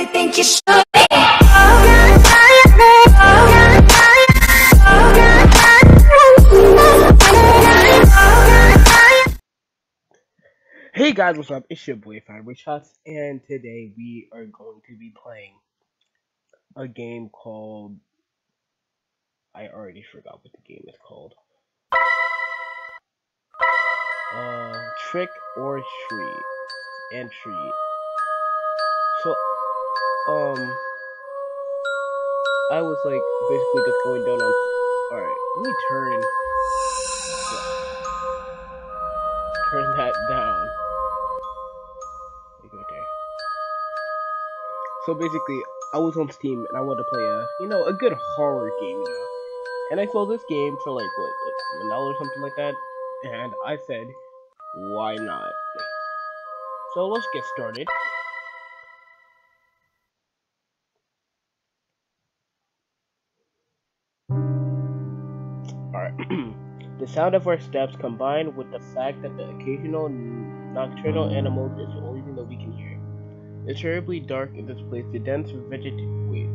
you think you should be. Hey guys, what's up? It's your boy FireBoyShots, and today we are going to be playing a game called... I already forgot what the game is called. Trick or Treat. And Treat. So, I was like, basically just going down on... Alright, let me turn that down. Like right there. So basically, I was on Steam and I wanted to play a good horror game, And I saw this game for like $1 or something like that, and I said, why not? So let's get started. Alright. The sound of our steps combined with the fact that the occasional nocturnal animals is the only thing that we can hear. It's terribly dark in this place. The dense vegetarian.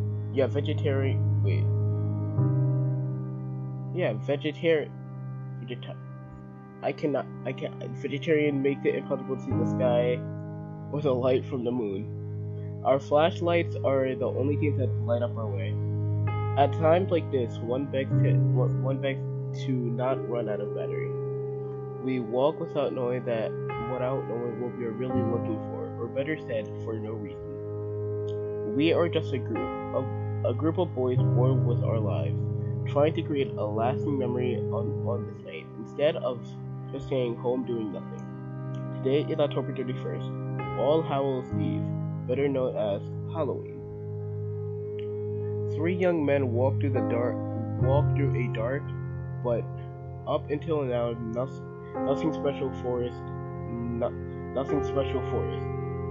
Vegetarian makes it impossible to see the sky or the light from the moon. Our flashlights are the only things that light up our way. At times like this, one begs to not run out of battery. We walk without knowing what we are really looking for, or better said, for no reason. We are just a group of boys bored with our lives, trying to create a lasting memory on this night, instead of just staying home doing nothing. Today is October 31st, All Hallows Eve, better known as Halloween. 3 young men walk through a dark, but up until now, nothing special forest.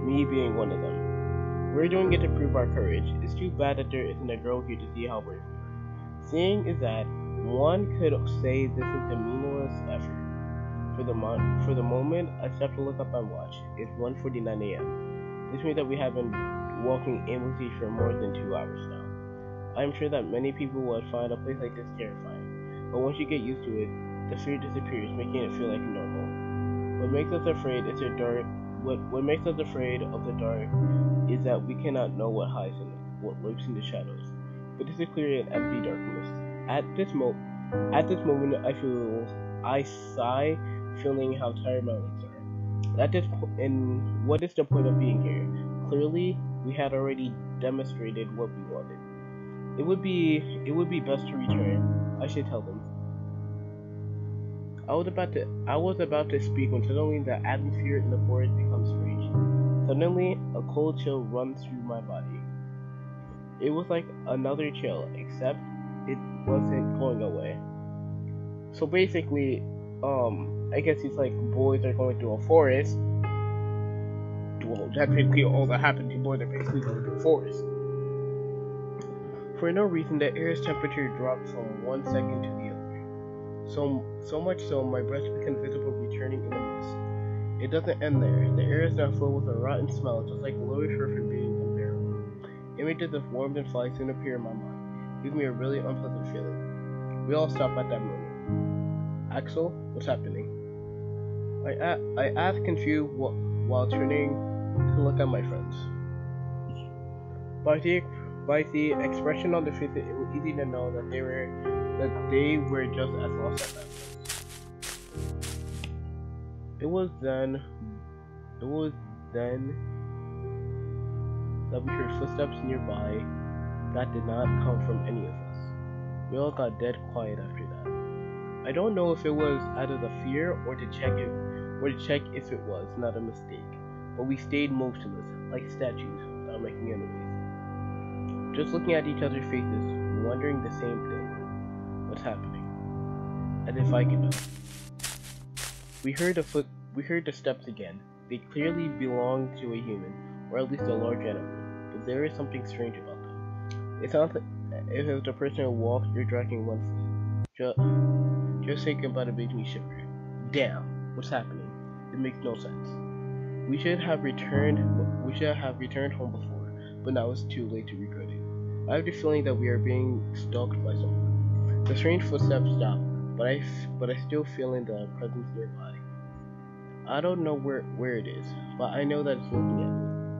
Me being one of them. We're doing it to prove our courage. It's too bad that there isn't a girl here to see how brave we are. Seeing is that one could say this is a meaningless effort. For the moment, I stop to look up my watch. It's 1:49 a.m. This means that we have been walking aimlessly for more than 2 hours now. I'm sure that many people would find a place like this terrifying, but once you get used to it, the fear disappears, making it feel like normal. What makes us afraid of the dark is that we cannot know what hides in it, what lurks in the shadows. But this is clearly an empty darkness. At this moment, I sigh, feeling how tired my legs are. And what is the point of being here? Clearly, we had already demonstrated what we wanted. It would be best to return. I should tell them. I was about to speak when suddenly the atmosphere in the forest becomes strange. Suddenly, a cold chill runs through my body. It was like another chill, except it wasn't going away. So basically, I guess it's like boys are going through a forest. Well, that's basically all that happened to boys are basically going through a forest. For no reason, the air's temperature dropped from one second to the other. So much so, my breath becomes visible returning in the mist. It doesn't end there. The air is now filled with a rotten smell, just like lower surfing being unbearable. Images of worms and flies soon appear in my mind, giving me a really unpleasant feeling. We all stop at that moment. Axel, what's happening? I ask confused while turning to look at my friends. By the expression on their faces, it was easy to know that they were just as lost as I was. It was then that we heard footsteps nearby that did not come from any of us. We all got dead quiet after that. I don't know if it was out of the fear or to check if it was not a mistake, but we stayed motionless, like statues, without making a noise. Just looking at each other's faces, wondering the same thing. What's happening? As if I could know. We heard the steps again. They clearly belonged to a human, or at least a large animal, but there is something strange about them. It sounds like if it was the person who walked or dragging one foot. Just thinking about it makes me shiver. Damn, what's happening? It makes no sense. We should have returned home before. but now it's too late to regret it. I have the feeling that we are being stalked by someone. The strange footsteps stop, but I still feeling the presence nearby. I don't know where it is, but I know that it's looking at me.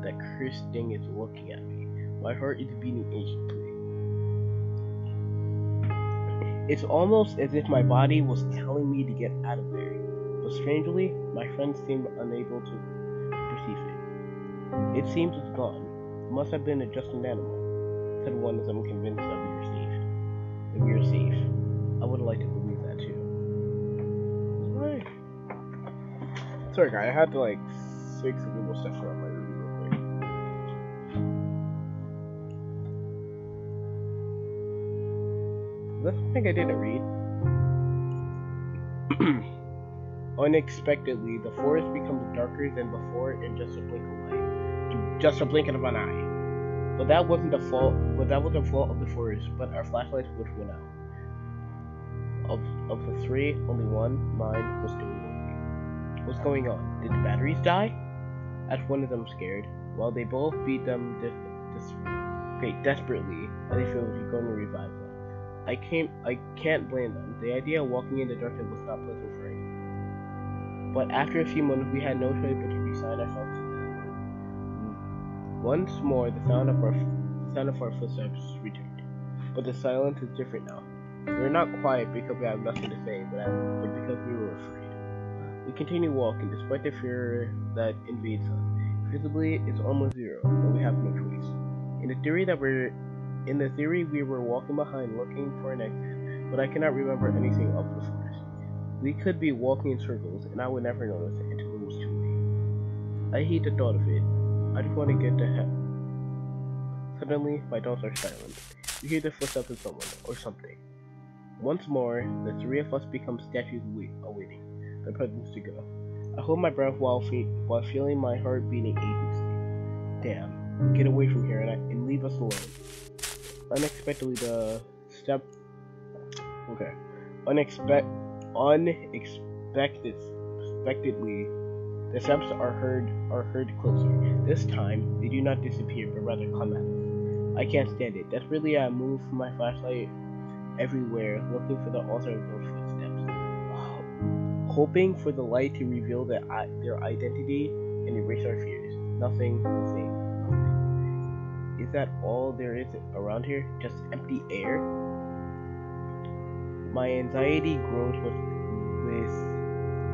That cursed thing is looking at me. My heart is beating instantly. It's almost as if my body was telling me to get out of there. But strangely, my friends seemed unable to perceive it. It seems it's gone. It must have been just an animal, said one as I'm convinced that we are safe. That we are safe. I would like to believe that too. Sorry guys, I had to like fix a little stuff around my room real quick. That's something I didn't read. Unexpectedly, the forest becomes darker than before in just a blink of light. Just a blink of an eye. But that wasn't the fault of the forest, but our flashlights which went out. Of the three, only one, mine, was still working. What's going on? Did the batteries die? Asked one of them scared, while they both beat them desperately as if it was going to revive them. I can't blame them. The idea of walking in the darkness was not pleasant for anyone. But after a few moments, we had no choice but to resign ourselves to that. Once more, the sound of our footsteps returned. But the silence is different now. We are not quiet because we have nothing to say, but because we were afraid. We continue walking despite the fear that invades us. Visibly, it's almost zero, but we have no choice. In the theory we were walking behind looking for an exit, but I cannot remember anything of the forest. We could be walking in circles, and I would never notice it until it was too late. I hate the thought of it. I just want to get to heaven. Suddenly, my thoughts are silent. We hear the footsteps of someone, or something. Once more, the three of us become statues awaiting the presence to go. I hold my breath while feeling my heart beating aimlessly. Damn, get away from here and leave us alone. Unexpectedly, the steps are heard closer. This time, they do not disappear, but rather come at us. I can't stand it. Desperately, I move my flashlight everywhere, looking for the author of those footsteps, hoping for the light to reveal their identity and erase our fears. Nothing. Is that all there is around here? Just empty air? My anxiety grows with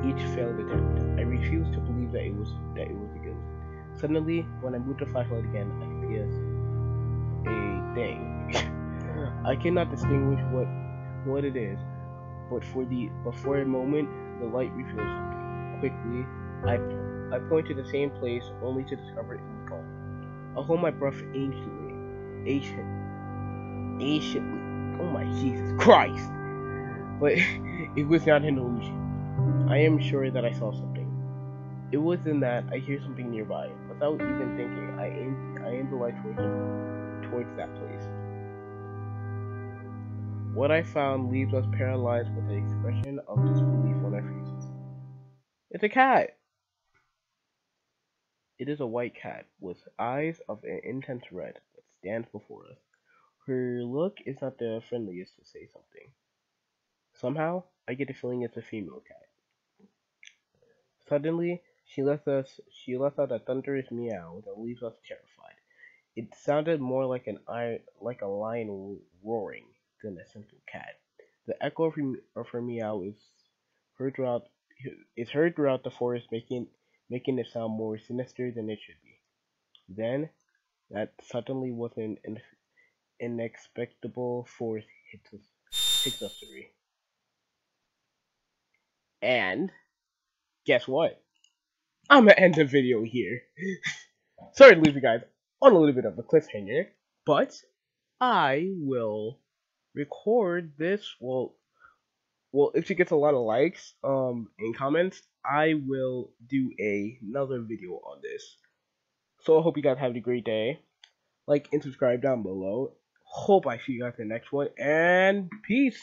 each failed attempt. I refuse to believe that it was a ghost. Suddenly, when I move the flashlight again, I can see a thing. I cannot distinguish what it is, but for a moment, the light reveals something. Quickly, I point to the same place, only to discover it was gone. I hold my breath anciently. Oh my Jesus Christ! But it was not an illusion. I am sure that I saw something. It was in that I hear something nearby. Without even thinking, I aim the light towards that place. What I found leaves us paralyzed with an expression of disbelief on our faces. It's a cat! It is a white cat with eyes of an intense red that stands before us. Her look is not the friendliest to say something. Somehow, I get the feeling it's a female cat. Suddenly, she lets out a thunderous meow that leaves us terrified. It sounded more like a lion roaring than a simple cat. The echo of her meow is heard throughout the forest, making it sound more sinister than it should be. Then, that suddenly was an unexpected force hits us three. And guess what? I'm gonna end the video here. Sorry to leave you guys on a little bit of a cliffhanger, but I will record this. Well, if she gets a lot of likes, and comments, I will do another video on this. So I hope you guys have a great day. Like and subscribe down below. Hope I see you guys in the next one, and peace.